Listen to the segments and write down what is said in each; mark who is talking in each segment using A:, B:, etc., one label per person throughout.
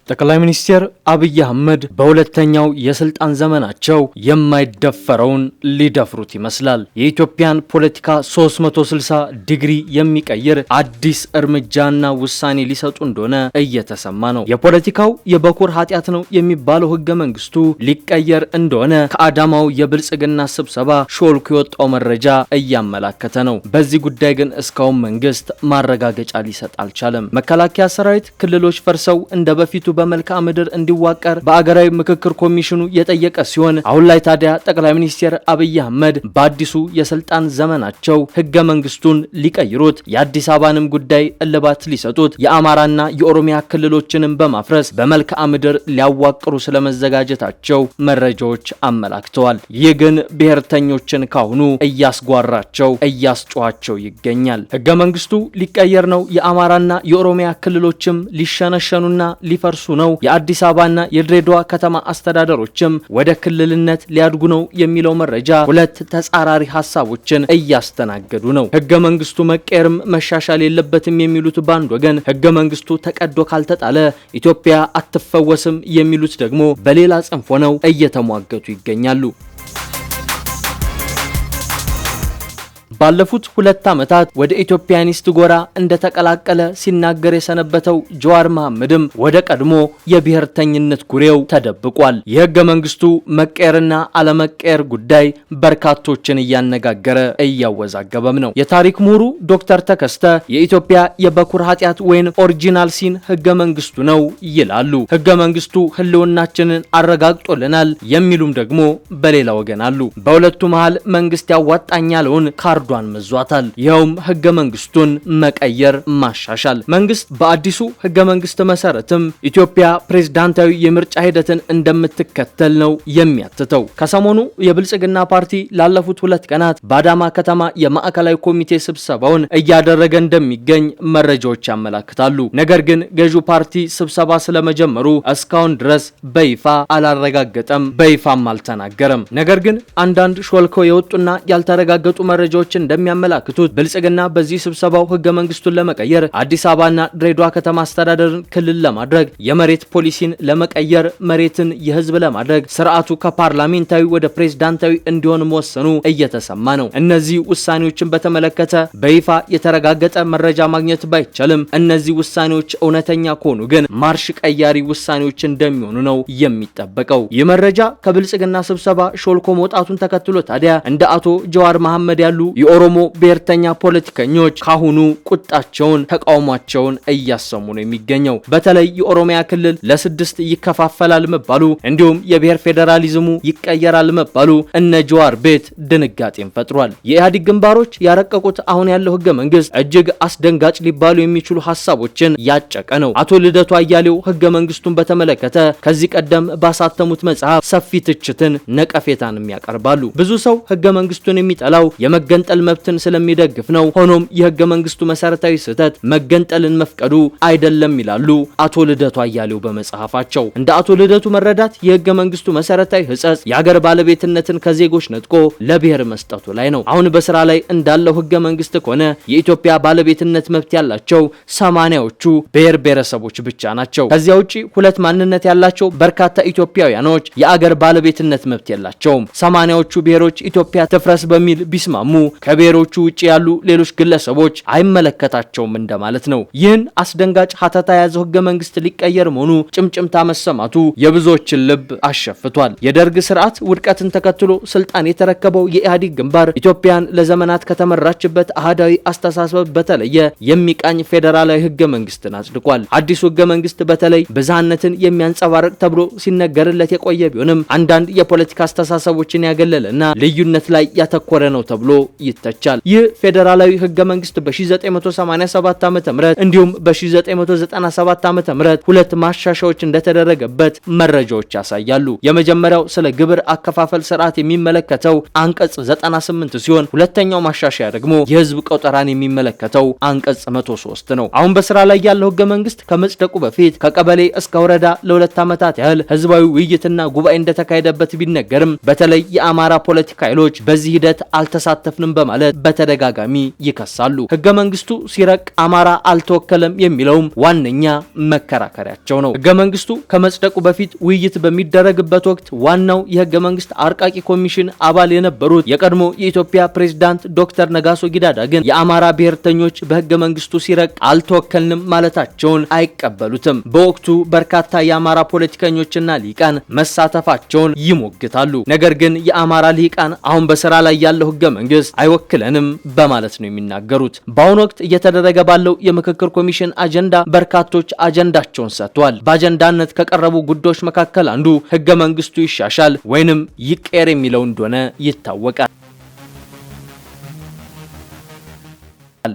A: ጠቅላይ ሚኒስትር አብይ አህመድ በሁለተኛው የስልጣን ዘመናቸው የማይደፈረውን ሊደፍሩት ይመስላል። የኢትዮጵያን ፖለቲካ 360 ዲግሪ የሚቀይር አዲስ እርምጃና ውሳኔ ሊሰጡ እንደሆነ እየተሰማ ነው። የፖለቲካው የበኩር ኃጢአት ነው የሚባለው ህገ መንግስቱ ሊቀየር እንደሆነ ከአዳማው የብልጽግና ስብሰባ ሾልኮ የወጣው መረጃ እያመላከተ ነው። በዚህ ጉዳይ ግን እስካሁን መንግስት ማረጋገጫ ሊሰጥ አልቻለም። መከላከያ ሰራዊት ክልሎች ፈርሰው እንደበፊቱ በመልክዓ ምድር እንዲዋቀር በአገራዊ ምክክር ኮሚሽኑ የጠየቀ ሲሆን አሁን ላይ ታዲያ ጠቅላይ ሚኒስትር አብይ አህመድ በአዲሱ የስልጣን ዘመናቸው ህገ መንግስቱን ሊቀይሩት የአዲስ አበባንም ጉዳይ እልባት ሊሰጡት የአማራና የኦሮሚያ ክልሎችንም በማፍረስ በመልክዓ ምድር ሊያዋቅሩ ስለመዘጋጀታቸው መረጃዎች አመላክተዋል። ይህ ግን ብሔርተኞችን ካሁኑ እያስጓራቸው እያስጮኋቸው ይገኛል። ህገ መንግስቱ ሊቀየር ነው፣ የአማራና የኦሮሚያ ክልሎችም ሊሸነሸኑና ሊፈርሱ ነው፣ የአዲስ አበባና የድሬዳዋ ከተማ አስተዳደሮችም ወደ ክልልነት ሊያድጉ ነው የሚለው መረጃ ሁለት ተጻራሪ ሐሳቦችን እያስተናገዱ ነው። ህገ መንግስቱ መቀየርም መሻሻል የለበትም የሚሉት በአንድ ወገን፣ ህገ መንግስቱ ተቀዶ ካልተጣለ ኢትዮጵያ አትፈወስም የሚሉት ደግሞ በሌላ ጽንፍ ሆነው እየተሟገቱ ይገኛሉ። ባለፉት 2 ዓመታት ወደ ኢትዮጵያኒስት ጎራ እንደተቀላቀለ ሲናገር የሰነበተው ጀዋር መሐመድም ወደ ቀድሞ የብሔርተኝነት ጉሬው ተደብቋል። የህገ መንግስቱ መቀየርና አለመቀየር ጉዳይ በርካቶችን እያነጋገረ እያወዛገበም ነው። የታሪክ ምሁሩ ዶክተር ተከስተ የኢትዮጵያ የበኩር ኃጢአት ወይም ኦሪጂናል ሲን ህገ መንግስቱ ነው ይላሉ። ህገ መንግስቱ ህልውናችንን አረጋግጦልናል የሚሉም ደግሞ በሌላ ወገን አሉ። በሁለቱ መሃል መንግስት ያዋጣኛለውን ካርዷን መዟታል። ይኸውም ህገ መንግስቱን መቀየር ማሻሻል። መንግስት በአዲሱ ህገ መንግስት መሰረትም ኢትዮጵያ ፕሬዝዳንታዊ የምርጫ ሂደትን እንደምትከተል ነው የሚያትተው። ከሰሞኑ የብልጽግና ፓርቲ ላለፉት 2 ቀናት በአዳማ ከተማ የማዕከላዊ ኮሚቴ ስብሰባውን እያደረገ እንደሚገኝ መረጃዎች ያመላክታሉ። ነገር ግን ገዢው ፓርቲ ስብሰባ ስለመጀመሩ እስካሁን ድረስ በይፋ አላረጋገጠም፣ በይፋም አልተናገረም። ነገር ግን አንዳንድ ሾልከው የወጡና ያልተረጋገጡ መረጃዎች እንደሚያመላክቱት ብልጽግና በዚህ ስብሰባው ህገ መንግስቱን ለመቀየር አዲስ አበባና ድሬዳዋ ከተማ አስተዳደርን ክልል ለማድረግ የመሬት ፖሊሲን ለመቀየር መሬትን የህዝብ ለማድረግ ስርዓቱ ከፓርላሜንታዊ ወደ ፕሬዝዳንታዊ እንዲሆን መወሰኑ እየተሰማ ነው። እነዚህ ውሳኔዎችን በተመለከተ በይፋ የተረጋገጠ መረጃ ማግኘት ባይቻልም እነዚህ ውሳኔዎች እውነተኛ ከሆኑ ግን ማርሽ ቀያሪ ውሳኔዎች እንደሚሆኑ ነው የሚጠበቀው። ይህ መረጃ ከብልጽግና ስብሰባ ሾልኮ መውጣቱን ተከትሎ ታዲያ እንደ አቶ ጀዋር መሐመድ ያሉ የኦሮሞ ብሔርተኛ ፖለቲከኞች ካሁኑ ቁጣቸውን ተቃውሟቸውን እያሰሙ ነው የሚገኘው። በተለይ የኦሮሚያ ክልል ለ6 ይከፋፈላል መባሉ እንዲሁም የብሔር ፌዴራሊዝሙ ይቀየራል መባሉ እነ ጀዋር ቤት ድንጋጤን ፈጥሯል። የኢህአዴግ ግንባሮች ያረቀቁት አሁን ያለው ህገ መንግስት እጅግ አስደንጋጭ ሊባሉ የሚችሉ ሐሳቦችን ያጨቀ ነው። አቶ ልደቱ አያሌው ህገ መንግስቱን በተመለከተ ከዚህ ቀደም ባሳተሙት መጽሐፍ ሰፊ ትችትን ነቀፌታንም ያቀርባሉ። ብዙ ሰው ህገ መንግስቱን የሚጠላው የመገንጠል መብትን ስለሚደግፍ ነው። ሆኖም የህገ መንግስቱ መሰረታዊ ስህተት መገንጠልን መፍቀዱ አይደለም ይላሉ አቶ ልደቱ አያሌው በመጽሐፋቸው። እንደ አቶ ልደቱ መረዳት የህገ መንግስቱ መሰረታዊ ህጸጽ የሀገር ባለቤትነትን ከዜጎች ነጥቆ ለብሔር መስጠቱ ላይ ነው። አሁን በስራ ላይ እንዳለው ህገ መንግስት ከሆነ የኢትዮጵያ ባለቤትነት መብት ያላቸው 80ዎቹ ብሔር ብሔረሰቦች ብቻ ናቸው። ከዚያ ውጪ 2 ማንነት ያላቸው በርካታ ኢትዮጵያውያኖች የአገር ባለቤትነት መብት የላቸውም። 80ዎቹ ብሔሮች ኢትዮጵያ ትፍረስ በሚል ቢስማሙ ከብሔሮቹ ውጪ ያሉ ሌሎች ግለሰቦች አይመለከታቸውም እንደማለት ነው። ይህን አስደንጋጭ ሀተታ የያዘው ህገ መንግስት ሊቀየር መሆኑ ጭምጭምታ መሰማቱ የብዙዎችን ልብ አሸፍቷል። የደርግ ስርዓት ውድቀትን ተከትሎ ስልጣን የተረከበው የኢህአዴግ ግንባር ኢትዮጵያን ለዘመናት ከተመራችበት አህዳዊ አስተሳሰብ በተለየ የሚቃኝ ፌዴራላዊ ህገ መንግስትን አጽድቋል። አዲሱ ህገ መንግስት በተለይ ብዝሃነትን የሚያንጸባርቅ ተብሎ ሲነገርለት የቆየ ቢሆንም አንዳንድ የፖለቲካ አስተሳሰቦችን ያገለለና ልዩነት ላይ ያተኮረ ነው ተብሎ ይተቻል። ይህ ፌዴራላዊ ህገ መንግስት በ1987 ዓ.ም እንዲሁም በ1997 ዓ.ም 2 ማሻሻያዎች እንደተደረገበት መረጃዎች ያሳያሉ። የመጀመሪያው ስለ ግብር አከፋፈል ስርዓት የሚመለከተው አንቀጽ 98 ሲሆን ሁለተኛው ማሻሻያ ደግሞ የህዝብ ቆጠራን የሚመለከተው አንቀጽ 103 ነው። አሁን በስራ ላይ ያለው ህገ መንግስት ከመጽደቁ በፊት ከቀበሌ እስከ ወረዳ ለ2 ዓመታት ያህል ህዝባዊ ውይይትና ጉባኤ እንደተካሄደበት ቢነገርም በተለይ የአማራ ፖለቲካ ኃይሎች በዚህ ሂደት አልተሳተፍንም በማለት በተደጋጋሚ ይከሳሉ። ህገ መንግስቱ ሲረቅ አማራ አልተወከለም የሚለውም ዋነኛ መከራከሪያቸው ነው። ህገ መንግስቱ ከመጽደቁ በፊት ውይይት በሚደረግበት ወቅት ዋናው የህገ መንግስት አርቃቂ ኮሚሽን አባል የነበሩት የቀድሞ የኢትዮጵያ ፕሬዝዳንት ዶክተር ነጋሶ ጊዳዳ ግን የአማራ ብሔርተኞች በህገ መንግስቱ ሲረቅ አልተወከልንም ማለታቸውን አይቀበሉትም። በወቅቱ በርካታ የአማራ ፖለቲከኞችና ሊቃን መሳተፋቸውን ይሞግታሉ። ነገር ግን የአማራ ሊቃን አሁን በስራ ላይ ያለው ህገ መንግስት አይወክለንም በማለት ነው የሚናገሩት። በአሁኑ ወቅት እየተደረገ ባለው የምክክር ኮሚሽን አጀንዳ በርካቶች አጀንዳቸውን ሰጥተዋል። በአጀንዳነት ከቀረቡ ጉዳዮች መካከል አንዱ ህገ መንግስቱ ይሻሻል ወይንም ይቀየር የሚለው እንደሆነ ይታወቃል።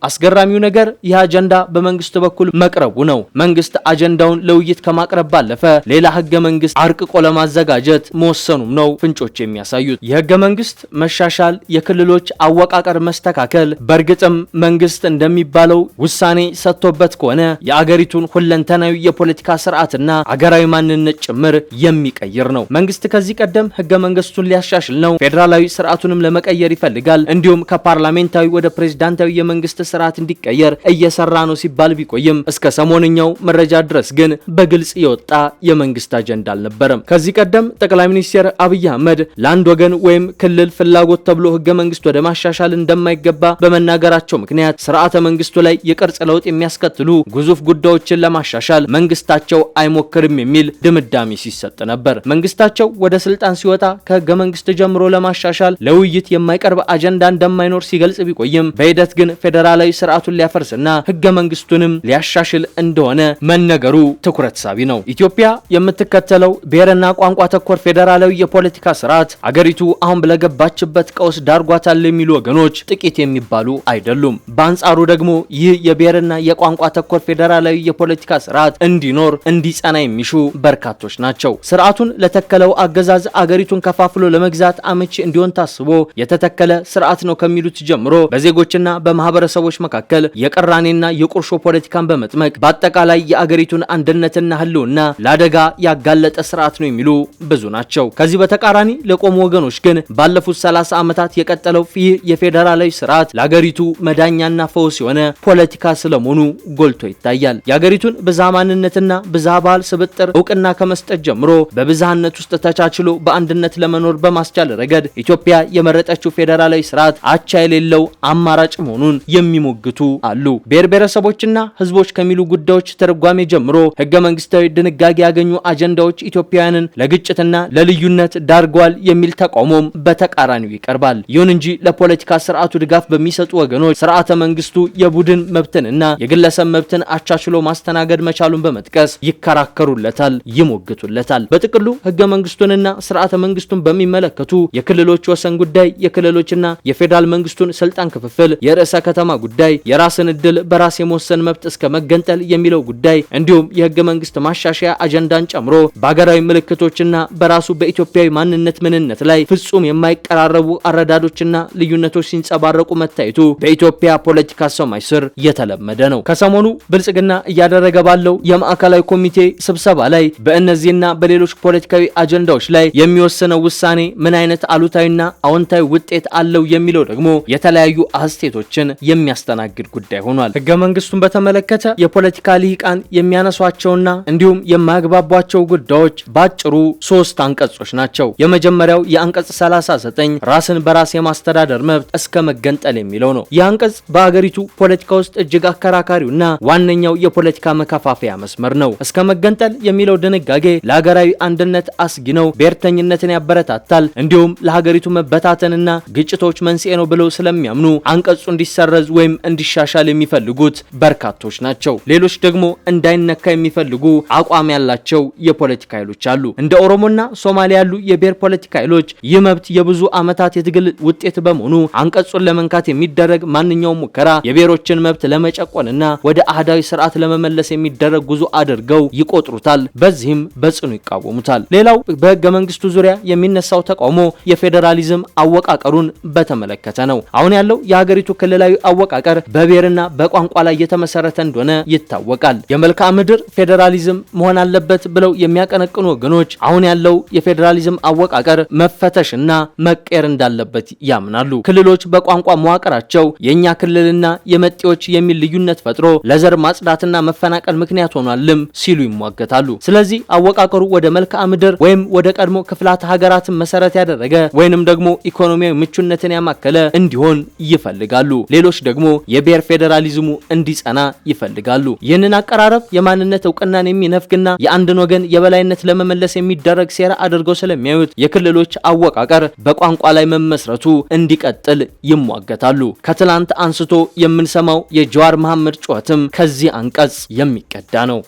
A: አስገራሚው ነገር ይህ አጀንዳ በመንግስት በኩል መቅረቡ ነው። መንግስት አጀንዳውን ለውይይት ከማቅረብ ባለፈ ሌላ ህገ መንግስት አርቅቆ ለማዘጋጀት መወሰኑም ነው ፍንጮች የሚያሳዩት። የህገ መንግስት መሻሻል፣ የክልሎች አወቃቀር መስተካከል በእርግጥም መንግስት እንደሚባለው ውሳኔ ሰጥቶበት ከሆነ የአገሪቱን ሁለንተናዊ የፖለቲካ ስርዓትና አገራዊ ማንነት ጭምር የሚቀይር ነው። መንግስት ከዚህ ቀደም ህገ መንግስቱን ሊያሻሽል ነው፣ ፌዴራላዊ ስርዓቱንም ለመቀየር ይፈልጋል፣ እንዲሁም ከፓርላሜንታዊ ወደ ፕሬዝዳንታዊ የመንግስት ስርዓት እንዲቀየር እየሰራ ነው ሲባል ቢቆይም እስከ ሰሞንኛው መረጃ ድረስ ግን በግልጽ የወጣ የመንግስት አጀንዳ አልነበረም። ከዚህ ቀደም ጠቅላይ ሚኒስትር አብይ አህመድ ለአንድ ወገን ወይም ክልል ፍላጎት ተብሎ ህገ መንግስት ወደ ማሻሻል እንደማይገባ በመናገራቸው ምክንያት ስርዓተ መንግስቱ ላይ የቅርጽ ለውጥ የሚያስከትሉ ግዙፍ ጉዳዮችን ለማሻሻል መንግስታቸው አይሞክርም የሚል ድምዳሜ ሲሰጥ ነበር። መንግስታቸው ወደ ስልጣን ሲወጣ ከህገ መንግስት ጀምሮ ለማሻሻል ለውይይት የማይቀርብ አጀንዳ እንደማይኖር ሲገልጽ ቢቆይም በሂደት ግን ፌዴራላዊ ስርዓቱን ሊያፈርስና ህገ መንግስቱንም ሊያሻሽል እንደሆነ መነገሩ ትኩረት ሳቢ ነው። ኢትዮጵያ የምትከተለው ብሔርና ቋንቋ ተኮር ፌዴራላዊ የፖለቲካ ስርዓት አገሪቱ አሁን ለገባችበት ቀውስ ዳርጓታል የሚሉ ወገኖች ጥቂት የሚባሉ አይደሉም። በአንጻሩ ደግሞ ይህ የብሔርና የቋንቋ ተኮር ፌዴራላዊ የፖለቲካ ስርዓት እንዲኖር እንዲጸና የሚሹ በርካቶች ናቸው። ስርዓቱን ለተከለው አገዛዝ አገሪቱን ከፋፍሎ ለመግዛት አመቺ እንዲሆን ታስቦ የተተከለ ስርዓት ነው ከሚሉት ጀምሮ በዜጎችና በማህበረሰቦች መካከል የቅራኔና የቁርሾ ፖለቲካን በመጥመቅ በአጠቃላይ የአገሪቱን አንድነትና ህልውና ለአደጋ ያጋለጠ ስርዓት ነው የሚሉ ብዙ ናቸው። ከዚህ በተቃራኒ ለቆሙ ወገኖች ግን ባለፉት 30 ዓመታት የቀጠለው ይህ የፌዴራላዊ ስርዓት ለአገሪቱ መዳኛና ፈውስ የሆነ ፖለቲካ ስለመሆኑ ጎልቶ ይታያል። የአገሪቱን ብዝሃ ማንነትና ብዝሃ ባህል ስብጥር እውቅና ከመስጠት ጀምሮ በብዝሃነት ውስጥ ተቻችሎ በአንድነት ለመኖር በማስቻል ረገድ ኢትዮጵያ የመረጠችው ፌዴራላዊ ስርዓት አቻ የሌለው አማራጭ መሆኑን የሚሞግቱ አሉ። ብሔር ብሔረሰቦችና ህዝቦች ከሚሉ ጉዳዮች ተርጓሜ ጀምሮ ህገ መንግስታዊ ድንጋጌ ያገኙ አጀንዳዎች ኢትዮጵያውያንን ለግጭትና ለልዩነት ዳርጓል የሚል ተቃውሞም በተቃራኒው ይቀርባል። ይሁን እንጂ ለፖለቲካ ስርዓቱ ድጋፍ በሚሰጡ ወገኖች ስርዓተ መንግስቱ የቡድን መብትንና የግለሰብ መብትን አቻችሎ ማስተናገድ መቻሉን በመጥቀስ ይከራከሩለታል፣ ይሞግቱለታል። በጥቅሉ ህገ መንግስቱንና ስርዓተ መንግስቱን በሚመለከቱ የክልሎች ወሰን ጉዳይ፣ የክልሎችና የፌዴራል መንግስቱን ስልጣን ክፍፍል፣ የርዕሰ ከተማ ጉዳይ፣ የራስን እድል በራስ የመወሰን መብት እስከ መገንጠል የሚለው ጉዳይ እንዲሁም የህገ መንግስት ማሻሻያ አጀንዳን ጨምሮ በሀገራዊ ምልክቶችና በራሱ በኢትዮጵያዊ ማንነት ምንነት ላይ ፍጹም የማይቀራረቡ አረዳዶችና ልዩነቶች ሲንጸባረቁ መታየቱ በኢትዮጵያ ፖለቲካ ሰማይ ስር የተለመደ ነው። ከሰሞኑ ብልጽግና እያደረገ ባለው የማዕከላዊ ኮሚቴ ስብሰባ ላይ በእነዚህና በሌሎች ፖለቲካዊ አጀንዳዎች ላይ የሚወሰነው ውሳኔ ምን አይነት አሉታዊና አዎንታዊ ውጤት አለው የሚለው ደግሞ የተለያዩ አስተያየቶችን የሚያስተናግድ ጉዳይ ሆኗል። ህገ መንግስቱን በተመለከተ የፖለቲካ ልሂቃን የሚያነሷቸውና እንዲሁም የማያግባቧቸው ጉዳዮች ባጭሩ 3 አንቀጾች ናቸው። የመጀመሪያው የአንቀጽ 39 ራስን በራስ የማስተዳደር መብት እስከ መገንጠል የሚለው ነው። ይህ አንቀጽ በአገሪቱ ፖለቲካ ውስጥ እጅግ አከራካሪውና ዋነኛው የፖለቲካ መከፋፈያ መስመር ነው። እስከ መገንጠል የሚለው ድንጋጌ ለሀገራዊ አንድነት አስጊ ነው፣ ብሔርተኝነትን ያበረታታል፣ እንዲሁም ለሀገሪቱ መበታተንና ግጭቶች መንስኤ ነው ብለው ስለሚያምኑ አንቀጹ እንዲሰረዝ ወይም እንዲሻሻል የሚፈልጉት በርካቶች ናቸው። ሌሎች ደግሞ እንዳይነካ የሚፈልጉ አቋም ያላቸው የፖለቲካ ኃይሎች አሉ። እንደ ኦሮሞና ሶማሌ ያሉ የብሔር ፖለቲካ ኃይሎች ይህ መብት የብዙ ዓመታት የትግል ውጤት በመሆኑ አንቀጹን ለመንካት የሚደረግ ማንኛውም ሙከራ የብሔሮችን መብት ለመጨቆንና ወደ አህዳዊ ስርዓት ለመመለስ የሚደረግ ጉዞ አድርገው ይቆጥሩታል። በዚህም በጽኑ ይቃወሙታል። ሌላው በህገ መንግስቱ ዙሪያ የሚነሳው ተቃውሞ የፌዴራሊዝም አወቃቀሩን በተመለከተ ነው። አሁን ያለው የሀገሪቱ ክልላዊ አወቃቀር በብሔርና በቋንቋ ላይ የተመሰረተ እንደሆነ ይታወቃል። የመልክዓ ምድር ፌዴራሊዝም መሆን አለበት ብለው የሚያቀነቅኑ ወገኖች አሁን ያለው የፌዴራሊዝም አወቃቀር መፈተሽና መቀየር እንዳለበት ያምናሉ። ክልሎች በቋንቋ መዋቅራቸው የኛ ክልልና የመጤዎች የሚል ልዩነት ፈጥሮ ለዘር ማጽዳትና መፈናቀል ምክንያት ሆኗልም ሲሉ ይሟገታሉ። ስለዚህ አወቃቀሩ ወደ መልክዓ ምድር ወይም ወደ ቀድሞ ክፍላት ሀገራትን መሰረት ያደረገ ወይንም ደግሞ ኢኮኖሚያዊ ምቹነትን ያማከለ እንዲሆን ይፈልጋሉ። ሌሎች ደግሞ የብሔር ፌዴራሊዝሙ እንዲጸና ይፈልጋሉ። ይህንን አቀራረብ የማንነት እውቅናን የሚነፍግና የአንድን ወገን የበላይነት ለመመለስ የሚደረግ ሴራ አድርገው ስለሚያዩት የክልሎች አወቃቀር በቋንቋ ላይ መመስረቱ እንዲቀጥል ይሟገታሉ። ከትላንት አንስቶ የምንሰማው የጀዋር መሐመድ ጩኸትም ከዚህ አንቀጽ የሚቀዳ ነው።